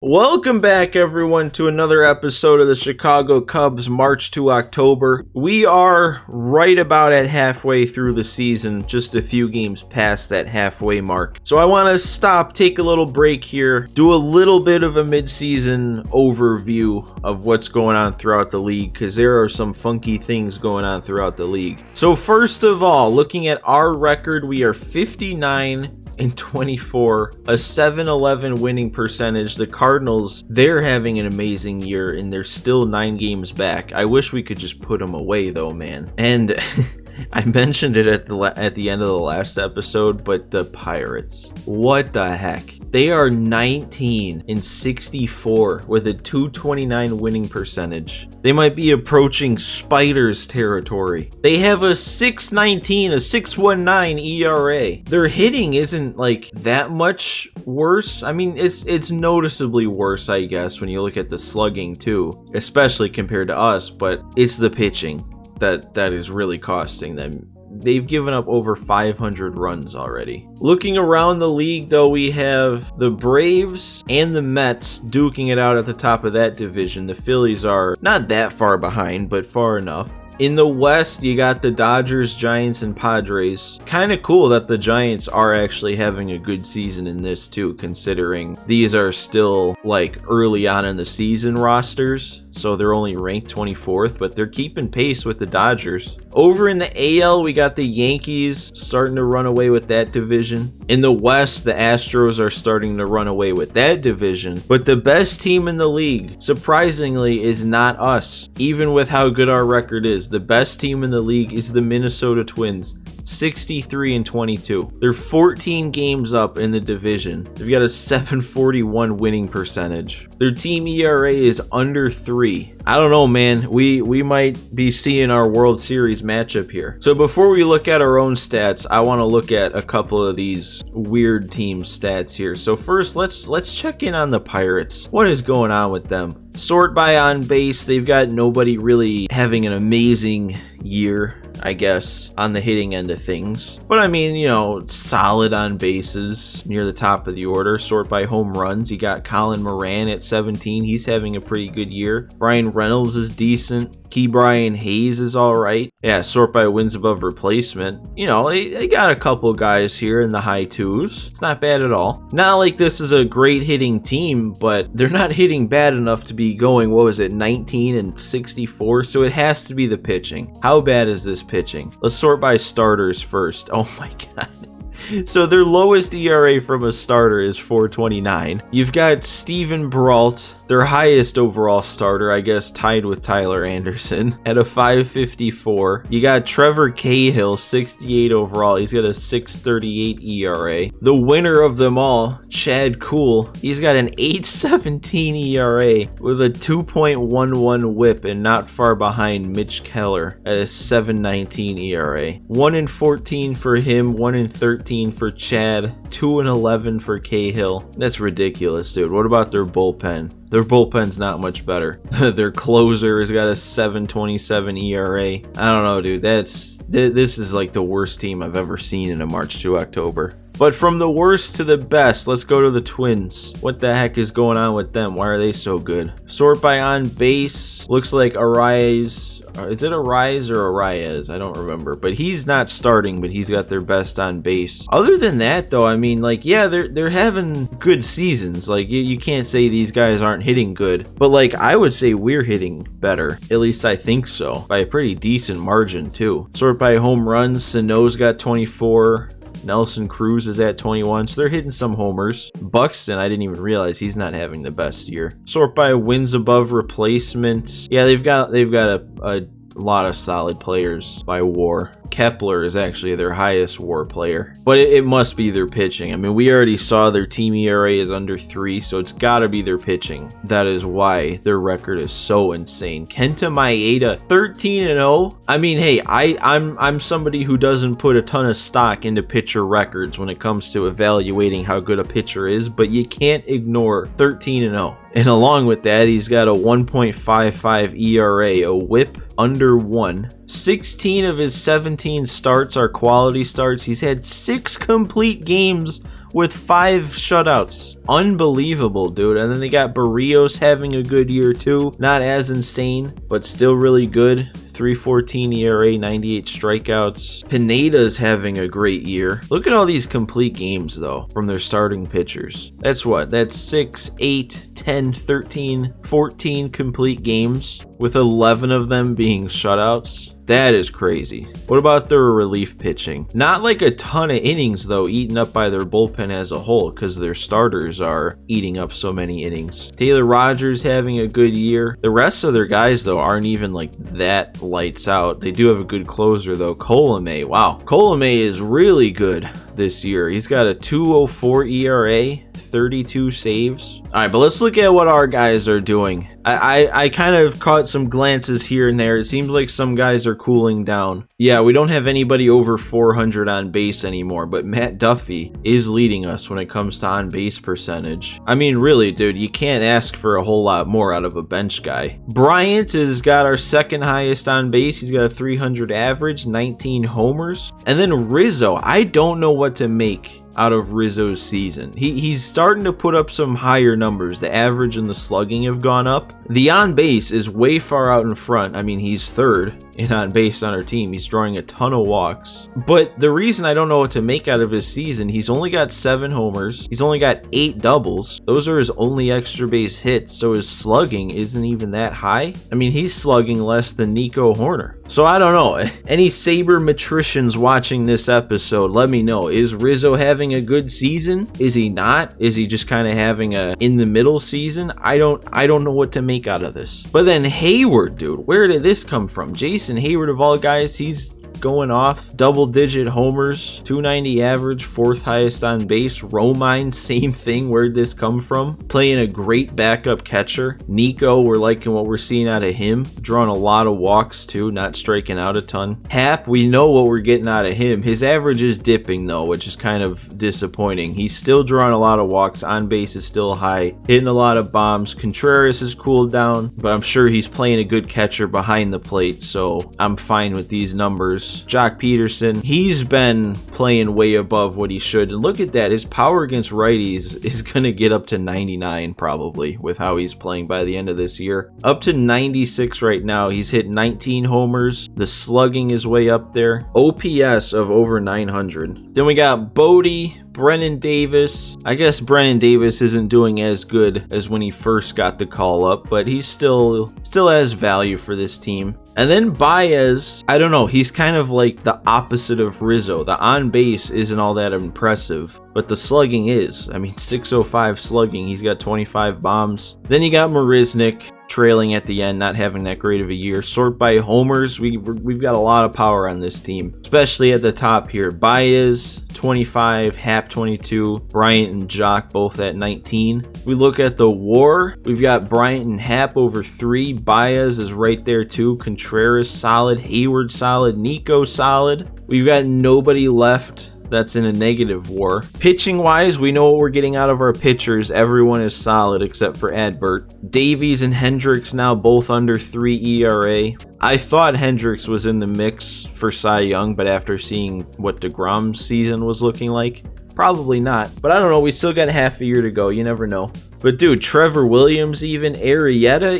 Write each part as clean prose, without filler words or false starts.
Welcome back, everyone, to another episode of the Chicago Cubs March to October. We are right about at halfway through the season, just a few games past that halfway mark. So I want to stop, take a little break here, do a little bit of a mid-season overview of what's going on throughout the league, because there are some funky things going on throughout the league. So first of all, looking at our record, we are 59-24, a 7-11 winning percentage. The Cardinals, they're having an amazing year, and they're still 9 games back. I wish we could just put them away, though, man. And I mentioned it at the end of the last episode, but the Pirates, what the heck? They are 19-64 with a 229 winning percentage. They might be approaching Spiders territory. They have a 6.19, a 6.19 ERA. Their hitting isn't like that much worse. I mean, it's noticeably worse, I guess, when you look at the slugging too, especially compared to us, but it's the pitching that is really costing them. They've given up over 500 runs already. Looking around the league, though, we have the Braves and the Mets duking it out at the top of that division. The Phillies are not that far behind, but far enough. In the West, you got the Dodgers, Giants, and Padres. Kind of cool that the Giants are actually having a good season in this too, considering these are still like early on in the season rosters. So they're only ranked 24th, but they're keeping pace with the Dodgers. Over in the AL, we got the Yankees starting to run away with that division. In the West, the Astros are starting to run away with that division. But the best team in the league, surprisingly, is not us. Even with how good our record is, the best team in the league is the Minnesota Twins. 63-22. They're 14 games up in the division. They've got a 741 winning percentage. Their team ERA is under 3. I don't know, man. We might be seeing our World Series matchup here. So before we look at our own stats, I want to look at a couple of these weird team stats here. So first, let's check in on the Pirates. What is going on with them? Sort by on base, they've got nobody really having an amazing year, I guess, on the hitting end of things. But I mean, you know, solid on bases near the top of the order. Sort by home runs, you got Colin Moran at 17. He's having a pretty good year. Brian Reynolds is decent. Brian Hayes is all right. Yeah, sort by wins above replacement. You know, they got a couple guys here in the high 2s. It's not bad at all. Not like this is a great hitting team, but they're not hitting bad enough to be going, 19-64? So it has to be the pitching. How bad is this pitching? Let's sort by starters first. Oh my god. So their lowest ERA from a starter is 4.29. You've got Steven Brault, their highest overall starter, I guess, tied with Tyler Anderson, at a 5.54. You got Trevor Cahill, 68 overall. He's got a 6.38 ERA. The winner of them all, Chad Kuhl, he's got an 8.17 ERA with a 2.11 WHIP, and not far behind Mitch Keller at a 7.19 ERA. 1-14 for him, 1-13 for Chad, 2-11 for Cahill. That's ridiculous, dude. What about their bullpen? Their bullpen's not much better. Their closer has got a 7.27 ERA. I don't know, dude. This is like the worst team I've ever seen in a March to October. But from the worst to the best, let's go to the Twins. What the heck is going on with them? Why are they so good? Sort by on base. Looks like Arias. Is it Arias or Arias? I don't remember. But he's not starting, but he's got their best on base. Other than that, though, I mean, like, yeah, they're having good seasons. Like, you can't say these guys aren't hitting good. But, like, I would say we're hitting better. At least I think so. By a pretty decent margin, too. Sort by home runs. Sano's got 24. Nelson Cruz is at 21, so they're hitting some homers. Buxton, I didn't even realize he's not having the best year. Sort by wins above replacement. Yeah, they've got a lot of solid players by WAR. Kepler is actually their highest WAR player, but it must be their pitching. I mean, we already saw their team ERA is under 3, so it's got to be their pitching. That is why their record is so insane. Kenta Maeda, 13-0. I mean, hey, I'm somebody who doesn't put a ton of stock into pitcher records when it comes to evaluating how good a pitcher is, but you can't ignore 13-0. And along with that, he's got a 1.55 ERA, a WHIP under 1. 16 of his 17 starts are quality starts. He's had 6 complete games with 5 shutouts. Unbelievable, dude. And then they got Barrios having a good year too. Not as insane, but still really good. 3.14 ERA, 98 strikeouts. Pineda's having a great year. Look at all these complete games, though, from their starting pitchers. That's what? That's 6, 8, 10, 13, 14 complete games, with 11 of them being shutouts. That is crazy. What about their relief pitching? Not like a ton of innings, though, eaten up by their bullpen as a whole, because their starters are eating up so many innings. Taylor Rogers having a good year. The rest of their guys, though, aren't even like that lights out. They do have a good closer, though. Colomé, wow. Colomé is really good this year. He's got a 2.04 ERA. 32 saves. All right, but let's look at what our guys are doing. I kind of caught some glances here and there. It seems like some guys are cooling down. Yeah, we don't have anybody over 400 on base anymore, but Matt Duffy is leading us when it comes to on base percentage. I mean, really, dude, you can't ask for a whole lot more out of a bench guy. Bryant has got our second highest on base. He's got a 300 average, 19 homers. And then Rizzo, I don't know what to make out of Rizzo's season. He's starting to put up some higher numbers. The average and the slugging have gone up. The on base is way far out in front. I mean, he's third in on base on our team. He's drawing a ton of walks. But the reason I don't know what to make out of his season, he's only got 7 homers. He's only got 8 doubles. Those are his only extra base hits, so his slugging isn't even that high. I mean, he's slugging less than Nico Horner. So I don't know. Any sabermetricians watching this episode, let me know. Is Rizzo having a good season? Is he not? Is he just kind of having a in the middle season? I don't know what to make out of this. But then Hayward, dude, where did this come from? Jason Hayward, of all guys, he's going off. Double-digit homers, 290 average, 4th highest on base. Romine, same thing. Where'd this come from? Playing a great backup catcher. Nico, we're liking what we're seeing out of him. Drawing a lot of walks, too, not striking out a ton. Hap, we know what we're getting out of him. His average is dipping, though, which is kind of disappointing. He's still drawing a lot of walks. On base is still high. Hitting a lot of bombs. Contreras has cooled down, but I'm sure he's playing a good catcher behind the plate, so I'm fine with these numbers. Jock Peterson, he's been playing way above what he should. And look at that. His power against righties is going to get up to 99 probably with how he's playing by the end of this year. Up to 96 right now. He's hit 19 homers. The slugging is way up there. OPS of over 900. Then we got Bodie, Brennan Davis. I guess Brennan Davis isn't doing as good as when he first got the call up, but he still has value for this team. And then Baez, I don't know, he's kind of like the opposite of Rizzo. The on base isn't all that impressive, but the slugging is. I mean, 605 slugging, he's got 25 bombs. Then you got Marisnik trailing at the end, not having that great of a year. Sort by homers, we've got a lot of power on this team, especially at the top here. Baez, 25, Hap 22, Bryant and Jock both at 19. We look at the WAR, we've got Bryant and Hap over 3. Baez is right there too. Contreras solid, Hayward solid, Nico solid. We've got nobody left that's in a negative WAR. Pitching wise, we know what we're getting out of our pitchers. Everyone is solid except for Adbert. Davies and Hendricks now both under 3 ERA. I thought Hendricks was in the mix for Cy Young, but after seeing what DeGrom's season was looking like, probably not. But I don't know, we still got half a year to go, you never know. But dude, Trevor Williams even, Arrieta,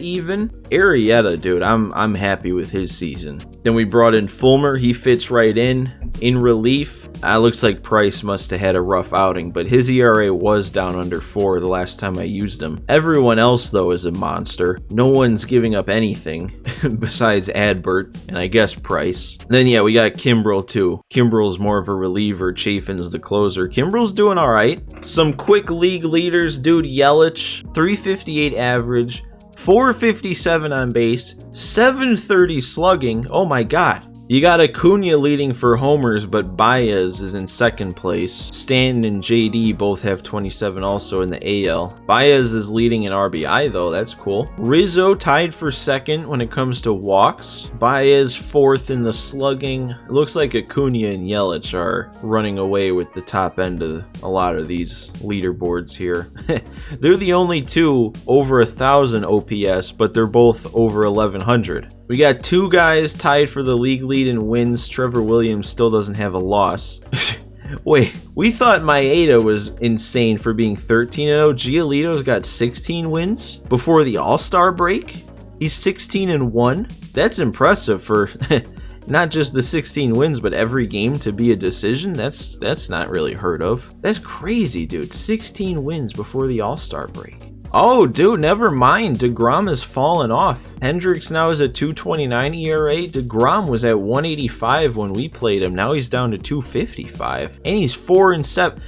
dude, I'm happy with his season. Then we brought in Fulmer, he fits right in relief. Looks like Price must have had a rough outing, but his ERA was down under 4 the last time I used him. Everyone else, though, is a monster. No one's giving up anything besides Adbert and I guess Price. Then, yeah, we got Kimbrel, too. Kimbrel's more of a reliever. Chafin's the closer. Kimbrel's doing all right. Some quick league leaders, dude. Yelich, 358 average, 457 on base, 730 slugging. Oh, my God. You got Acuna leading for homers, but Baez is in second place. Stanton and JD both have 27 also in the AL. Baez is leading in RBI though, that's cool. Rizzo tied for second when it comes to walks. Baez fourth in the slugging. It looks like Acuna and Yelich are running away with the top end of a lot of these leaderboards here. They're the only two over 1,000 OPS, but they're both over 1,100. We got 2 guys tied for the league lead in wins. Trevor Williams still doesn't have a loss. Wait, we thought Maeda was insane for being 13-0. Giolito's got 16 wins before the All-Star break. He's 16-1. That's impressive for not just the 16 wins, but every game to be a decision. That's not really heard of. That's crazy, dude. 16 wins before the All-Star break. Oh, dude, never mind. DeGrom has fallen off. Hendricks now is at 2.29 ERA. DeGrom was at 185 when we played him. Now he's down to 2.55. And he's 4-7.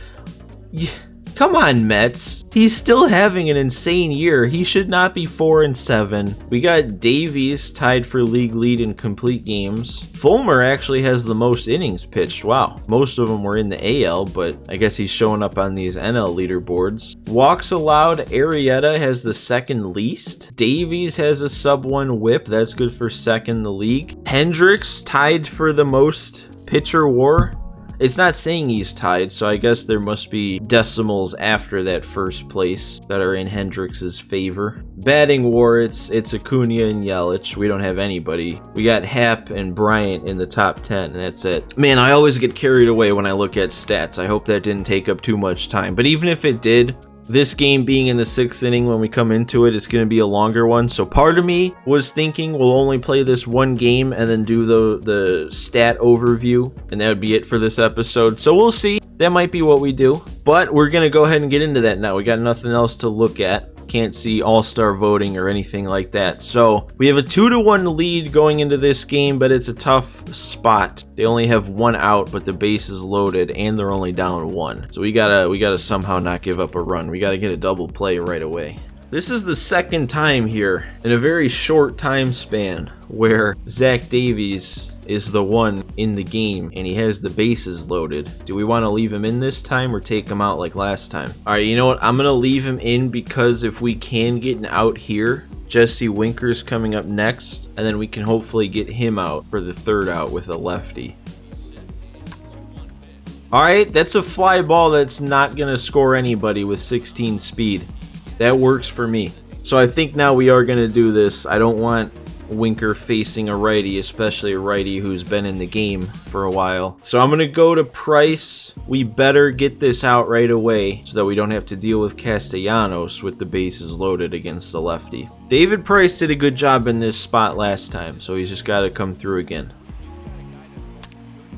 Yeah. Come on, Mets. He's still having an insane year. He should not be 4-7. We got Davies tied for league lead in complete games. Fulmer actually has the most innings pitched. Wow. Most of them were in the AL, but I guess he's showing up on these NL leaderboards. Walks allowed, Arrieta has the second least. Davies has a sub-1 whip. That's good for second in the league. Hendricks tied for the most pitcher WAR. It's not saying he's tied, so I guess there must be decimals after that first place that are in Hendricks' favor. Batting WAR, it's Acuna and Yelich. We don't have anybody. We got Happ and Bryant in the top 10, and that's it. Man, I always get carried away when I look at stats. I hope that didn't take up too much time. But even if it did, this game being in the 6th inning when we come into it, it's going to be a longer one. So part of me was thinking we'll only play this one game and then do the stat overview, and that would be it for this episode. So we'll see. That might be what we do. But we're going to go ahead and get into that now. We got nothing else to look at. Can't see all-star voting or anything like that. So we have a 2-1 lead going into this game, but it's a tough spot. They only have one out, but the base is loaded and they're only down 1. So we gotta somehow not give up a run. We gotta get a double play right away. This is the second time here in a very short time span where Zach Davies is the one in the game and he has the bases loaded. Do we want to leave him in this time or take him out like last time? All right, you know what? I'm going to leave him in because if we can get an out here, Jesse Winker's coming up next, and then we can hopefully get him out for the third out with a lefty. All right, that's a fly ball that's not going to score anybody with 16 speed. That works for me. So I think now we are going to do this. I don't want Winker facing a righty, especially a righty who's been in the game for a while. So I'm going to go to Price. We better get this out right away so that we don't have to deal with Castellanos with the bases loaded against the lefty. David Price did a good job in this spot last time, so he's just got to come through again.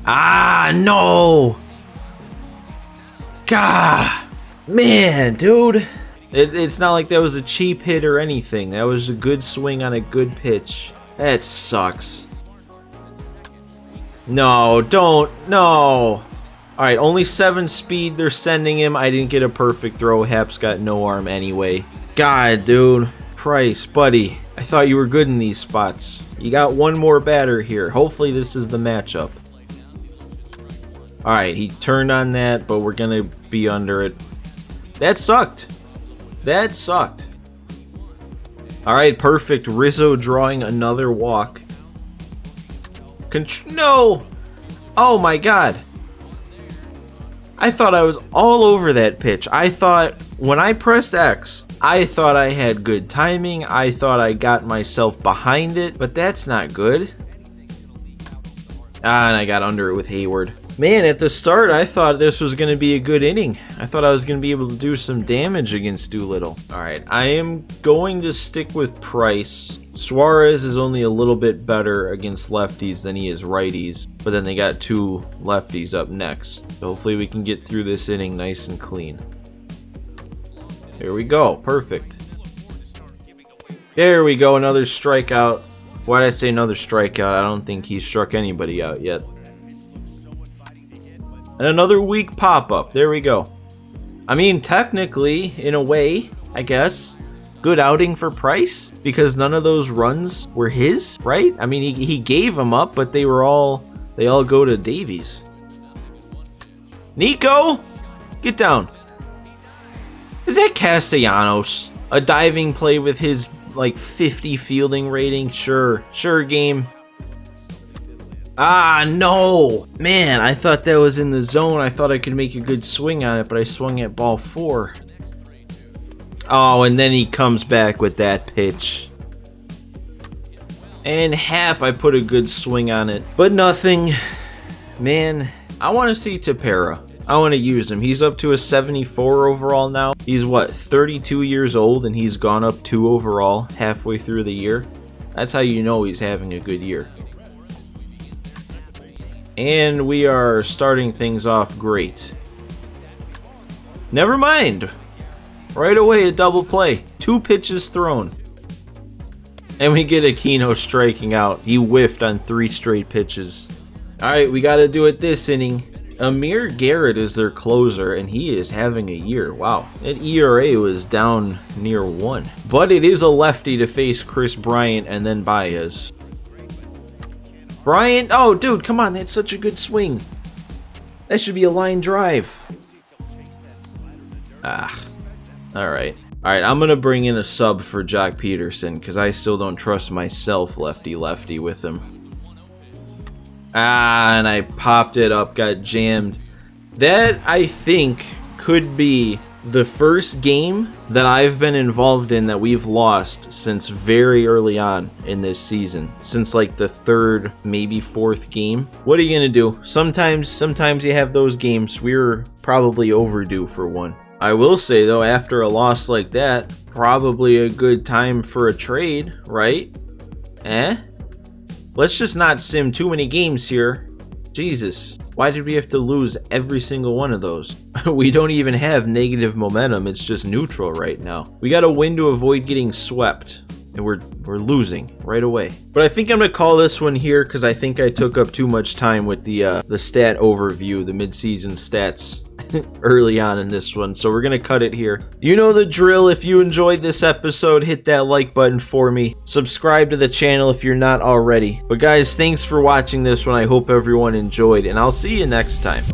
Ah, no! God, man, dude. It's not like that was a cheap hit or anything. That was a good swing on a good pitch. That sucks. No, don't. No. Alright, only 7 speed. They're sending him. I didn't get a perfect throw. Happ's got no arm anyway. God, dude. Price, buddy. I thought you were good in these spots. You got one more batter here. Hopefully this is the matchup. Alright, he turned on that, but we're going to be under it. That sucked. That sucked. Alright, perfect. Rizzo drawing another walk. No! Oh my god. I thought I was all over that pitch. I thought, when I pressed X, I thought I had good timing. I thought I got myself behind it, but that's not good. Ah, and I got under it with Hayward. Man, at the start, I thought this was going to be a good inning. I thought I was going to be able to do some damage against Doolittle. All right, I am going to stick with Price. Suarez is only a little bit better against lefties than he is righties, but then they got 2 lefties up next. So hopefully we can get through this inning nice and clean. Here we go. Perfect. There we go. Another strikeout. Why did I say another strikeout? I don't think he struck anybody out yet. And another weak pop-up. There we go. I mean, technically, in a way, I guess, good outing for Price because none of those runs were his, right? I mean, he gave them up, but they all go to Davies. Nico, get down. Is that Castellanos? A diving play with his like 50 fielding rating? Sure game. Ah, no! Man, I thought that was in the zone. I thought I could make a good swing on it, but I swung at ball 4. Oh, and then he comes back with that pitch. And Happ, I put a good swing on it, but nothing. Man, I want to see Tepera. I want to use him. He's up to a 74 overall now. He's what, 32 years old, and he's gone up 2 overall halfway through the year. That's how you know he's having a good year. And we are starting things off great. Never mind. Right away, a double play. 2 pitches thrown. And we get Aquino striking out. He whiffed on 3 straight pitches. Alright, we got to do it this inning. Amir Garrett is their closer, and he is having a year. Wow. That ERA was down near 1. But it is a lefty to face Chris Bryant and then Baez. Bryant, oh dude, come on, that's such a good swing. That should be a line drive. Alright. Alright, I'm going to bring in a sub for Jock Peterson, because I still don't trust myself lefty-lefty with him. And I popped it up, got jammed. That, I think, could be the first game that I've been involved in that we've lost since very early on in this season. Since like the 3rd, maybe 4th game. What are you gonna do? Sometimes you have those games. We're probably overdue for one. I will say though, after a loss like that, probably a good time for a trade, right? Let's just not sim too many games here. Jesus, why did we have to lose every single one of those? We don't even have negative momentum, it's just neutral right now. We got to win to avoid getting swept, and we're losing right away. But I think I'm going to call this one here because I think I took up too much time with the stat overview, the midseason stats early on in this one, so we're gonna cut it here. You know the drill. If you enjoyed this episode, hit that like button for me. Subscribe to the channel if you're not already. But guys, thanks for watching this one. I hope everyone enjoyed, and I'll see you next time.